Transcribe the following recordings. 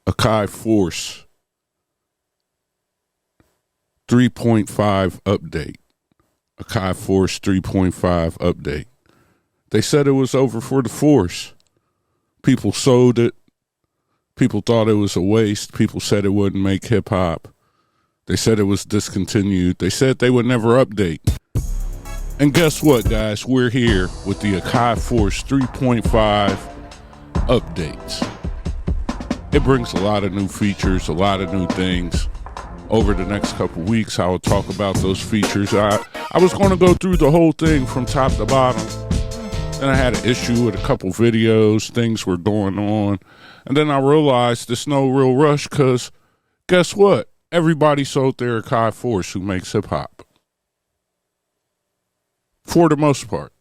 Akai Force 3.5 update. Akai Force 3.5 update. They said it was over for the Force. People sold it. People thought it was a waste. People said it wouldn't make hip hop. They said it was discontinued. They said they would never update. And guess what, guys? We're here with the Akai Force 3.5 updates. It brings a lot of new features, a lot of new things. Over the next couple weeks, I will talk about those features. I was going to go through the whole thing from top to bottom. Then I had an issue with a couple videos. Things were going on. And then I realized there's no real rush because guess what? Everybody sold their Akai Force who makes hip-hop. For the most part.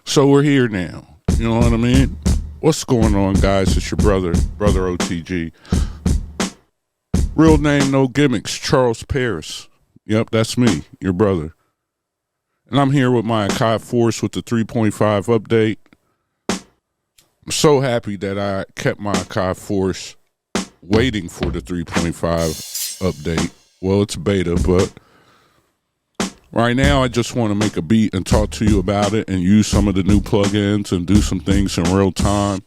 So we're here now. You know what I mean? What's going on, guys? It's your brother O.T.G. Real name, no gimmicks, Charles Paris. Yep, that's me, your brother. And I'm here with my Akai Force with the 3.5 update. I'm so happy that I kept my Akai Force waiting for the 3.5 update. Well, it's beta, but right now I just want to make a beat and talk to you about it and use some of the new plugins and do some things in real time.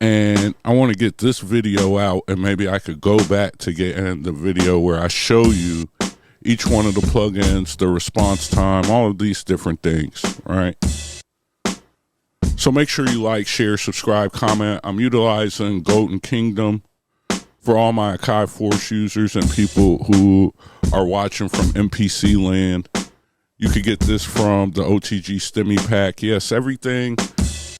And I want to get this video out, and maybe I could go back to get in the video where I show you each one of the plugins, the response time, all of these different things, right? So make sure you like, share, subscribe, comment. I'm utilizing Golden Kingdom for all my Akai Force users and people who are watching from MPC land. You could get this from the O.T.G Stimmy Pack. Yes, everything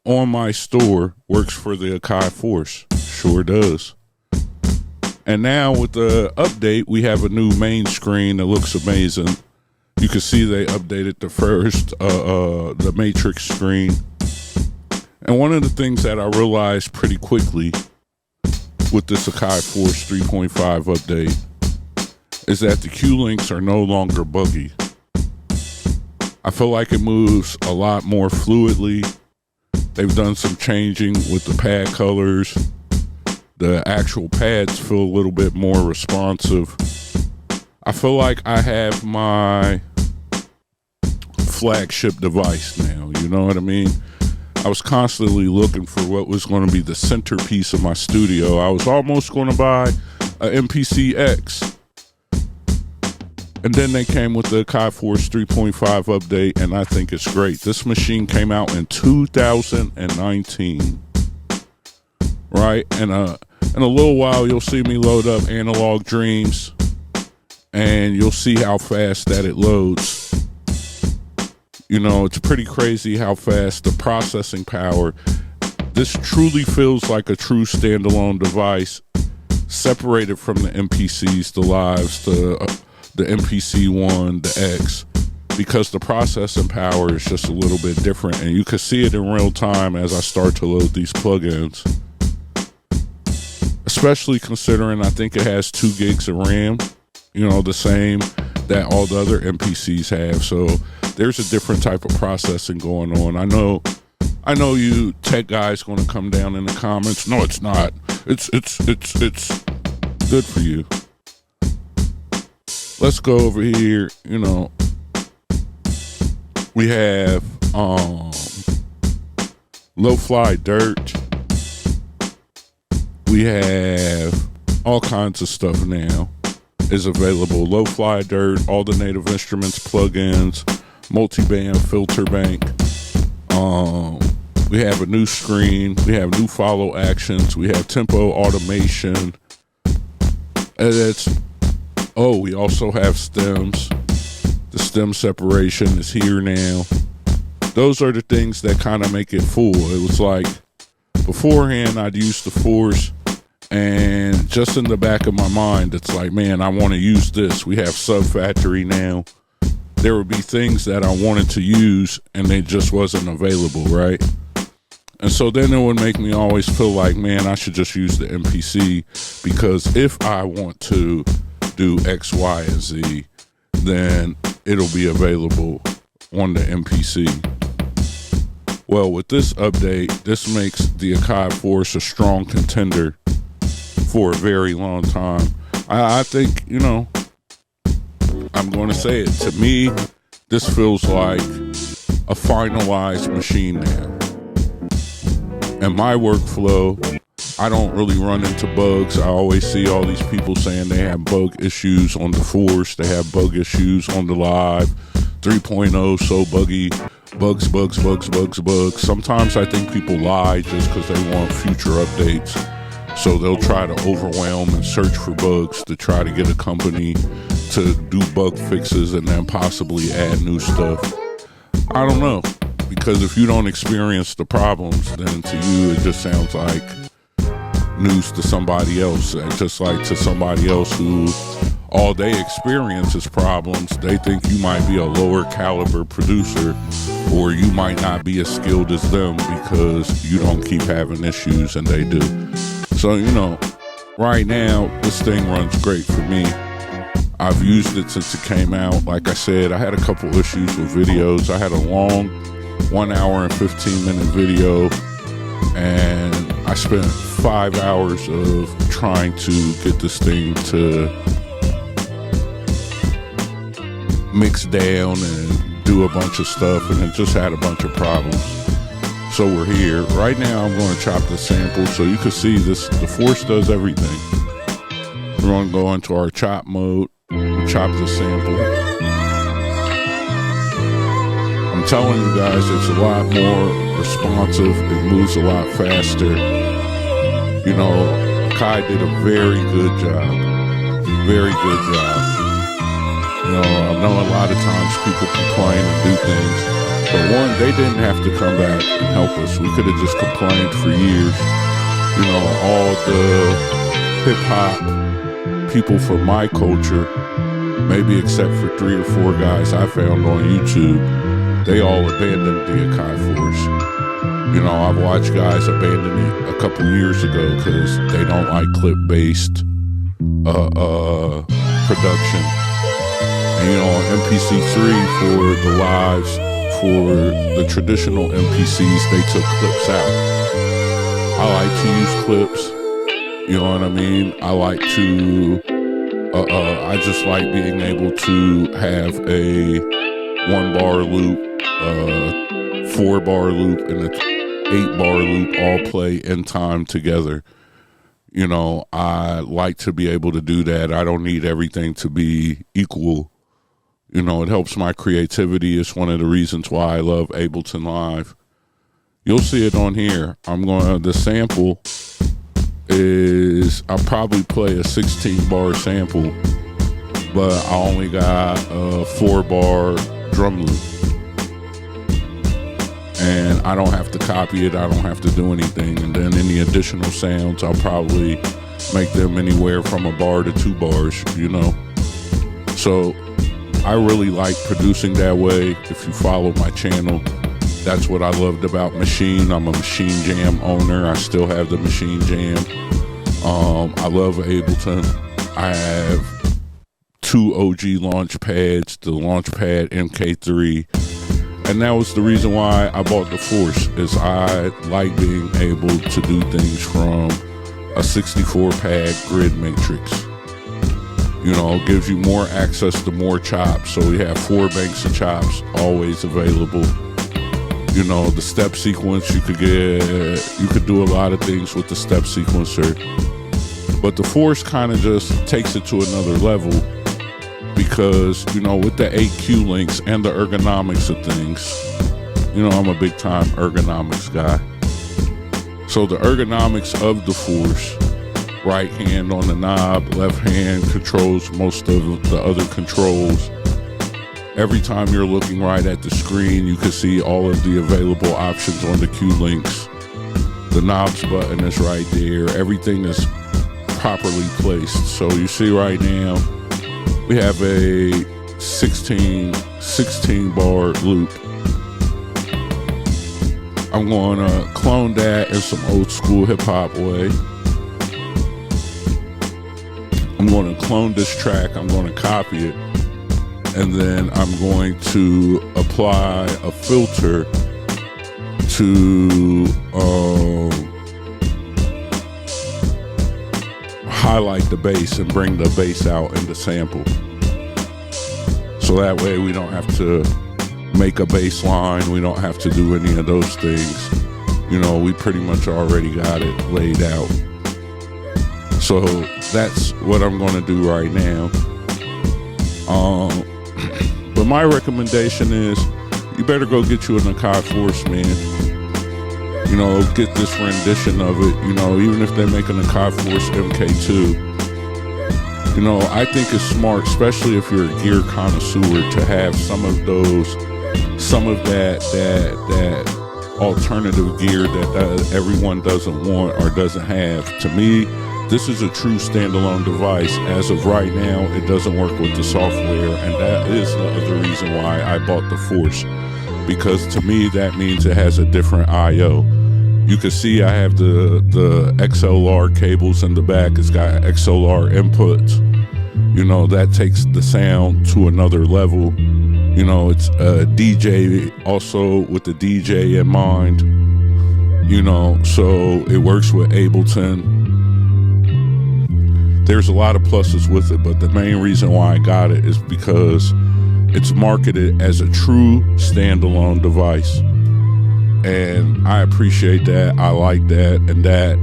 on my store works for the Akai Force. Sure does. And now with the update, we have a new main screen that looks amazing. You can see they updated the first, the matrix screen. And one of the things that I realized pretty quickly with this Akai Force 3.5 update is that the Q links are no longer buggy. I feel like it moves a lot more fluidly. They've done some changing with the pad colors. The actual pads feel a little bit more responsive. I feel like I have my flagship device now, you know what I mean? I was constantly looking for what was going to be the centerpiece of my studio. I was almost going to buy an MPC X. And then they came with the Akai Force 3.5 update, and I think it's great. This machine came out in 2019, right? And in a little while, you'll see me load up Analog Dreams, and you'll see how fast that it loads. You know, it's pretty crazy how fast the processing power. This truly feels like a true standalone device, separated from the MPCs, the Lives, the MPC-1, the X, because the processing power is just a little bit different, and you can see it in real time as I start to load these plugins. Especially considering I think it has 2 gigs of RAM, you know, the same that all the other MPCs have. So there's a different type of processing going on. I know you tech guys going to come down in the comments. No, it's not. It's good for you. Let's go over here. You know, we have low fly dirt. We have all kinds of stuff now is available. Low fly dirt, all the Native Instruments plugins, multi-band filter bank. We have a new screen. We have new follow actions. We have tempo automation. We also have stems. The stem separation is here now. Those are the things that kind of make it full. It was like beforehand I'd use the Force, and just in the back of my mind it's like, man, I want to use this. We have Sub Factory now. There would be things that I wanted to use and they just wasn't available, right? And so then it would make me always feel like, man, I should just use the MPC, because if I want to do X, Y, and Z, then it'll be available on the MPC. Well, with this update, this makes the Akai Force a strong contender for a very long time. I think, you know, I'm going to say it. To me, this feels like a finalized machine now. And my workflow, I don't really run into bugs. I always see all these people saying they have bug issues on the Force. They have bug issues on the Live. 3.0, so buggy. Bugs. Sometimes I think people lie just because they want future updates. So they'll try to overwhelm and search for bugs to try to get a company to do bug fixes and then possibly add new stuff. I don't know. Because if you don't experience the problems, then to you it just sounds like news to somebody else. Just like to somebody else who all they experience is problems, they think you might be a lower caliber producer, or you might not be as skilled as them because you don't keep having issues and they do. So, you know, right now, this thing runs great for me. I've used it since it came out. Like I said, I had a couple issues with videos. I had a long 1 hour and 15-minute video, and I spent 5 hours of trying to get this thing to mix down and do a bunch of stuff, and it just had a bunch of problems. So we're here. Right now I'm going to chop the sample so you can see this. The Force does everything. We're going to go into our chop mode and chop the sample. I'm telling you guys, it's a lot more responsive. It moves a lot faster. You know, Akai did a very good job. Very good job. You know, I know a lot of times people complain and do things, but one, they didn't have to come back and help us. We could have just complained for years. You know, all the hip-hop people from my culture, maybe except for 3 or 4 guys I found on YouTube, they all abandoned the Akai Force. You know, I've watched guys abandon it a couple years ago because they don't like clip-based production. And, you know, on MPC3 for the lives, for the traditional MPCs, they took clips out. I like to use clips, you know what I mean? I like to, I just like being able to have a 1-bar loop, 4-bar loop, and a 8-bar loop all play in time together. You know, I like to be able to do that. I don't need everything to be equal. You know, it helps my creativity. It's one of the reasons why I love Ableton Live. You'll see it on here. The sample is, I'll probably play a 16-bar sample, but I only got a 4-bar drum loop. And I don't have to copy it. I don't have to do anything. And then any additional sounds, I'll probably make them anywhere from a bar to 2 bars, you know. So I really like producing that way. If you follow my channel, that's what I loved about Machine. I'm a Machine Jam owner. I still have the Machine Jam. I love Ableton. I have 2 OG launch pads, the Launchpad MK3. And that was the reason why I bought the Force, is I like being able to do things from a 64-pad grid matrix. You know, it gives you more access to more chops. So we have 4 banks of chops always available. You know, the step sequence, you could do a lot of things with the step sequencer. But the Force kind of just takes it to another level because, you know, with the 8 Q links and the ergonomics of things, you know, I'm a big time ergonomics guy. So the ergonomics of the Force, right hand on the knob, left hand controls most of the other controls. Every time you're looking right at the screen, you can see all of the available options on the Q links. The knobs button is right there. Everything is properly placed. So you see right now, we have a 16 bar loop. I'm going to clone that in some old school hip hop way. I'm going to clone this track, I'm going to copy it, and then I'm going to apply a filter to highlight the bass and bring the bass out in the sample. So that way we don't have to make a bass line. We don't have to do any of those things. You know, we pretty much already got it laid out. So that's what I'm going to do right now. But my recommendation is you better go get you an Akai Force, man. You know, get this rendition of it. You know, even if they make an Akai Force MK2, you know, I think it's smart, especially if you're a gear connoisseur, to have some of that alternative gear that everyone doesn't want or doesn't have. To me, this is a true standalone device. As of right now, it doesn't work with the software, and that is the other reason why I bought the Force, because to me that means it has a different I/O. You can see I have the XLR cables in the back. It's got XLR inputs. You know, that takes the sound to another level. You know, it's a DJ also with the DJ in mind. You know, so it works with Ableton. There's a lot of pluses with it, but the main reason why I got it is because it's marketed as a true standalone device. And I appreciate that. I like that. And that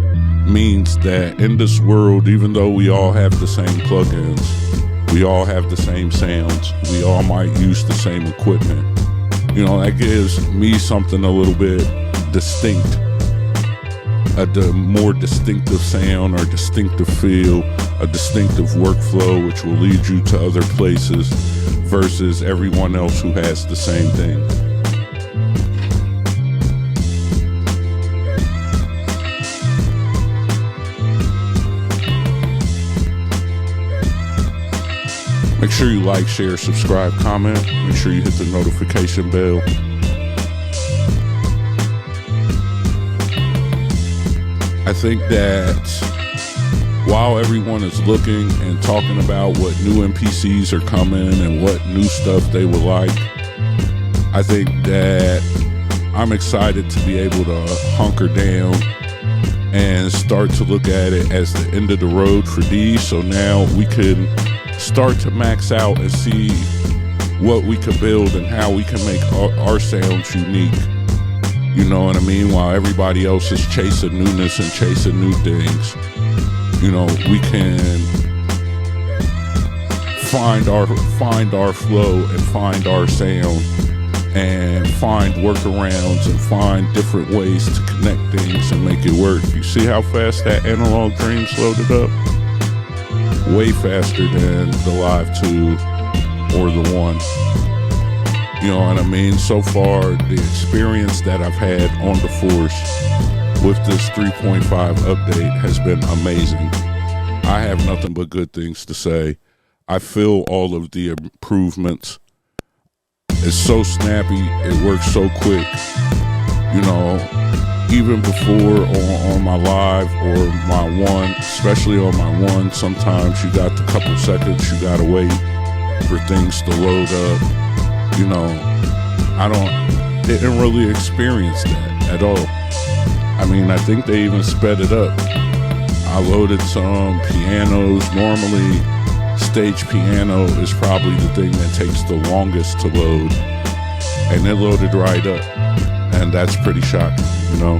means that in this world, even though we all have the same plugins, we all have the same sounds, we all might use the same equipment, you know, that gives me something a little bit distinct, a more distinctive sound or distinctive feel, a distinctive workflow, which will lead you to other places versus everyone else who has the same thing. Make sure you like, share, subscribe, comment. Make sure you hit the notification bell. I think that while everyone is looking and talking about what new MPCs are coming and what new stuff they would like, I think that I'm excited to be able to hunker down and start to look at it as the end of the road for these. So now we can start to max out and see what we could build and how we can make our sounds unique. You know what I mean? While everybody else is chasing newness and chasing new things, you know, we can find our flow and find our sound and find workarounds and find different ways to connect things and make it work. You see how fast that Analog Dreams loaded up? Way faster than the Live 2 or the 1. You know what I mean? So far, the experience that I've had on the Force with this 3.5 update has been amazing. I have nothing but good things to say. I feel all of the improvements. It's so snappy. It works so quick. You know, even before on my Live or my 1, especially on my 1, sometimes you got the couple seconds you gotta wait for things to load up. You know, didn't really experience that at all. I mean, I think they even sped it up. I loaded some pianos. Normally, stage piano is probably the thing that takes the longest to load, and it loaded right up, and that's pretty shocking, you know.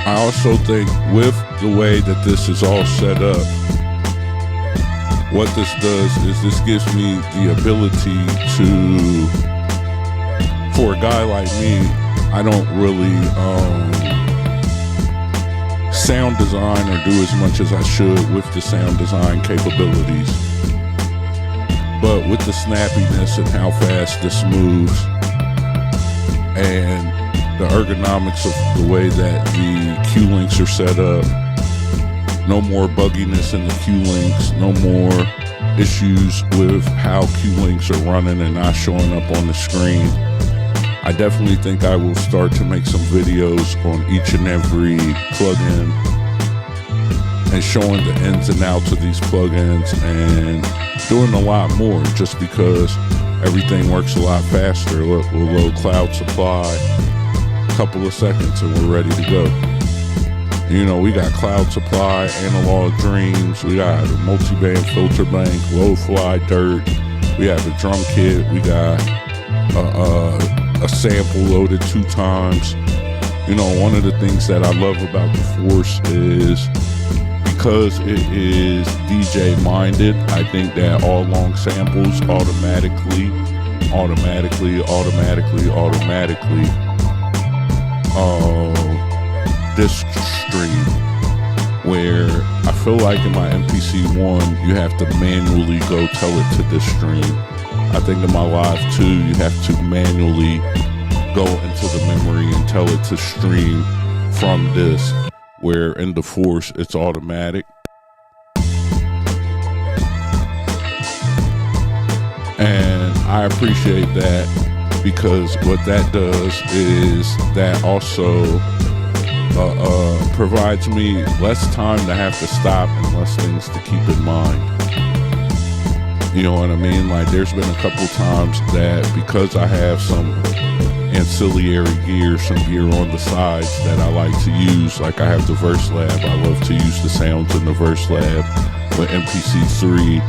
I also think with the way that this is all set up, what this does is this gives me the ability to, for a guy like me, I don't really sound design or do as much as I should with the sound design capabilities. But with the snappiness and how fast this moves and the ergonomics of the way that the Q-links are set up, no more bugginess in the Q-links, no more issues with how Q-links are running and not showing up on the screen. I definitely think I will start to make some videos on each and every plugin and showing the ins and outs of these plugins and doing a lot more, just because everything works a lot faster. We'll load Cloud Supply, a couple of seconds, and we're ready to go. You know, we got Cloud Supply, Analog Dreams, we got a multi-band filter bank, low fly dirt, we have a drum kit, we got a sample loaded 2 times. You know, one of the things that I love about the Force is because it is DJ minded, I think that all long samples automatically disc stream, where I feel like in my MPC1 you have to manually go tell it to disc stream. I think in my Live 2 you have to manually go into the memory and tell it to stream from disc, where in the Force it's automatic. And I appreciate that, because what that does is that also provides me less time to have to stop and less things to keep in mind. You know what I mean? Like, there's been a couple times that because I have some ancillary gear, some gear on the sides that I like to use, like I have the Verse Lab. I love to use the sounds in the Verse Lab. With MPC3,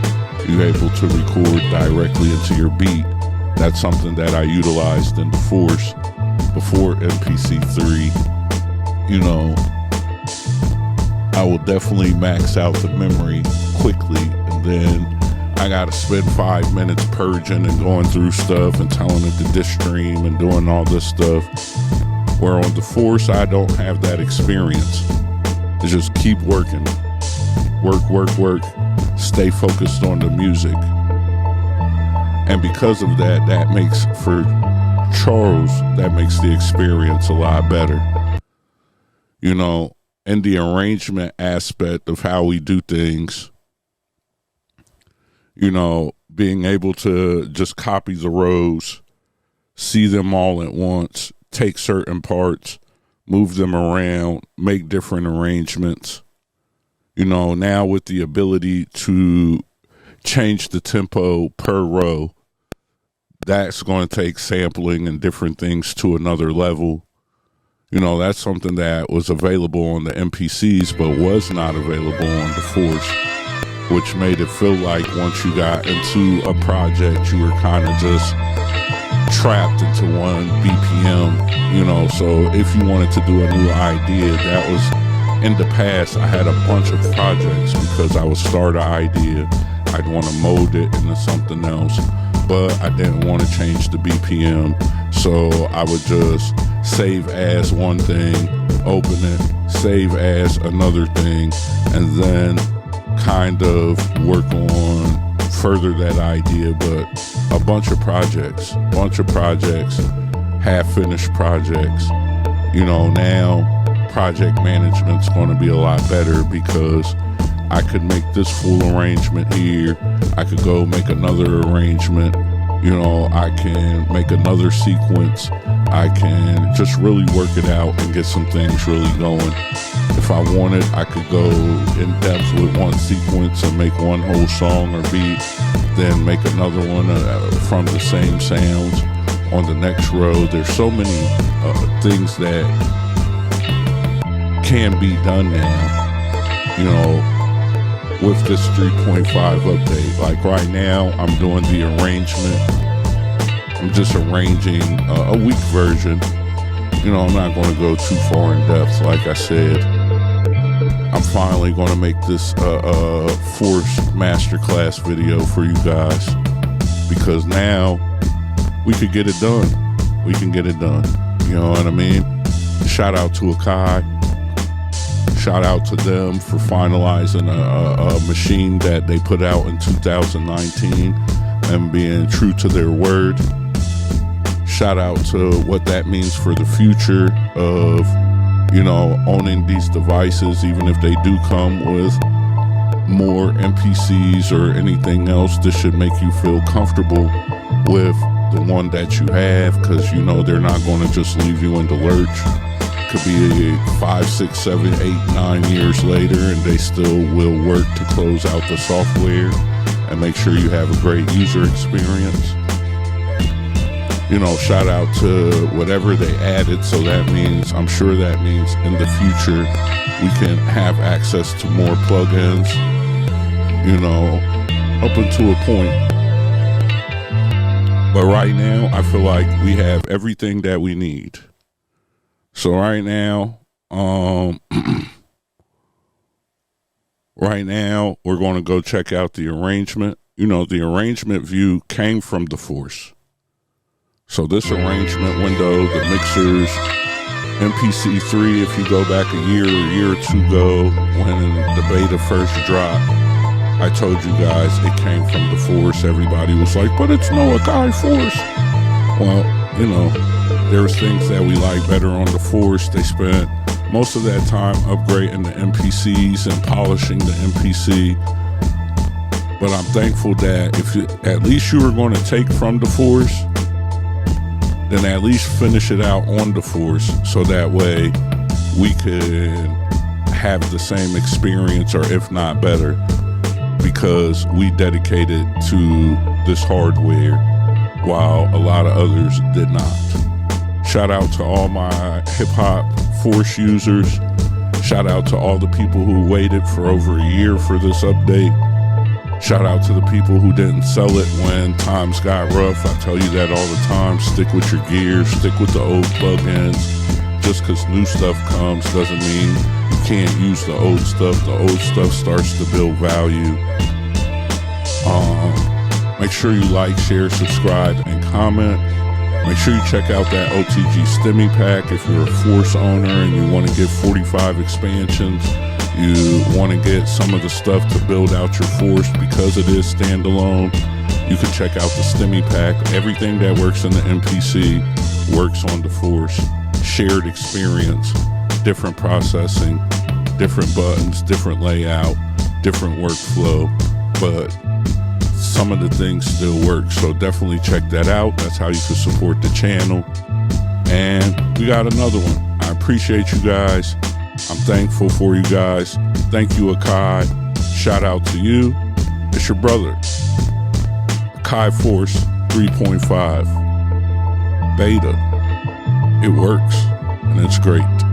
you're able to record directly into your beat. That's something that I utilized in the Force before MPC3. You know, I will definitely max out the memory quickly, and then I gotta spend 5 minutes purging and going through stuff and telling it to disc stream and doing all this stuff. Where on the Force, I don't have that experience. It's just keep working. Work. Stay focused on the music. And because of that, that makes, for Charles, that makes the experience a lot better. You know, and the arrangement aspect of how we do things, you know, being able to just copy the rows, see them all at once, take certain parts, move them around, make different arrangements. You know, now with the ability to change the tempo per row, that's going to take sampling and different things to another level. You know, that's something that was available on the MPCs but was not available on the Force, which made it feel like once you got into a project, you were kind of just trapped into 1 BPM, you know. So if you wanted to do a new idea, that was, in the past, I had a bunch of projects because I would start an idea, I'd want to mold it into something else, but I didn't want to change the BPM. So I would just save as one thing, open it, save as another thing, and then kind of work on further that idea. But a bunch of projects, half-finished projects. You know, now project management's going to be a lot better because I could make this full arrangement here. I could go make another arrangement. You know, I can make another sequence. I can just really work it out and get some things really going. If I wanted, I could go in depth with one sequence and make one whole song or beat, then make another one from the same sounds on the next row. There's so many things that can be done now, you know, with this 3.5 update. Like right now, I'm doing the arrangement. I'm just arranging a weak version. You know, I'm not going to go too far in depth. Like I said, I'm finally going to make this Force masterclass video for you guys, because now we could get it done. We can get it done. You know what I mean? Shout out to Akai. Shout out to them for finalizing a machine that they put out in 2019 and being true to their word. Shout out to what that means for the future of, you know, owning these devices. Even if they do come with more MPCs or anything else, this should make you feel comfortable with the one that you have, because you know they're not going to just leave you in the lurch. Could be 5, 6, 7, 8, 9 years later, and they still will work to close out the software and make sure you have a great user experience. You know, shout out to whatever they added. So that means, I'm sure that means in the future we can have access to more plugins, you know, up until a point. But right now, I feel like we have everything that we need. So right now, we're going to go check out the arrangement. You know, the arrangement view came from the Force. So this arrangement window, the mixers, MPC3, if you go back a year or two ago when the beta first dropped, I told you guys it came from the Force. Everybody was like, but it's no Akai Force. Well, you know, there's things that we like better on the Force. They spent most of that time upgrading the MPCs and polishing the MPC. But I'm thankful that if at least you were going to take from the Force, then at least finish it out on the Force, so that way we could have the same experience, or if not better, because we dedicated to this hardware while a lot of others did not. Shout out to all my hip-hop Force users. Shout out to all the people who waited for over a year for this update. Shout out to the people who didn't sell it when times got rough. I tell you that all the time. Stick with your gear. Stick with the old plugins. Just because new stuff comes doesn't mean you can't use the old stuff. The old stuff starts to build value. Make sure you like, share, subscribe, and comment. Make sure you check out that O.T.G Stimmy Pack if you're a Force owner and you want to get 45 expansions. You want to get some of the stuff to build out your Force because it is standalone. You can check out the Stimmy Pack. Everything that works in the MPC works on the Force. Shared experience, different processing, different buttons, different layout, different workflow, but some of the things still work. So definitely check that out. That's how you can support the channel. And we got another one. I appreciate you guys. I'm thankful for you guys. Thank you, Akai. Shout out to you. It's your brother, Akai Force 3.5 beta. It works and it's great.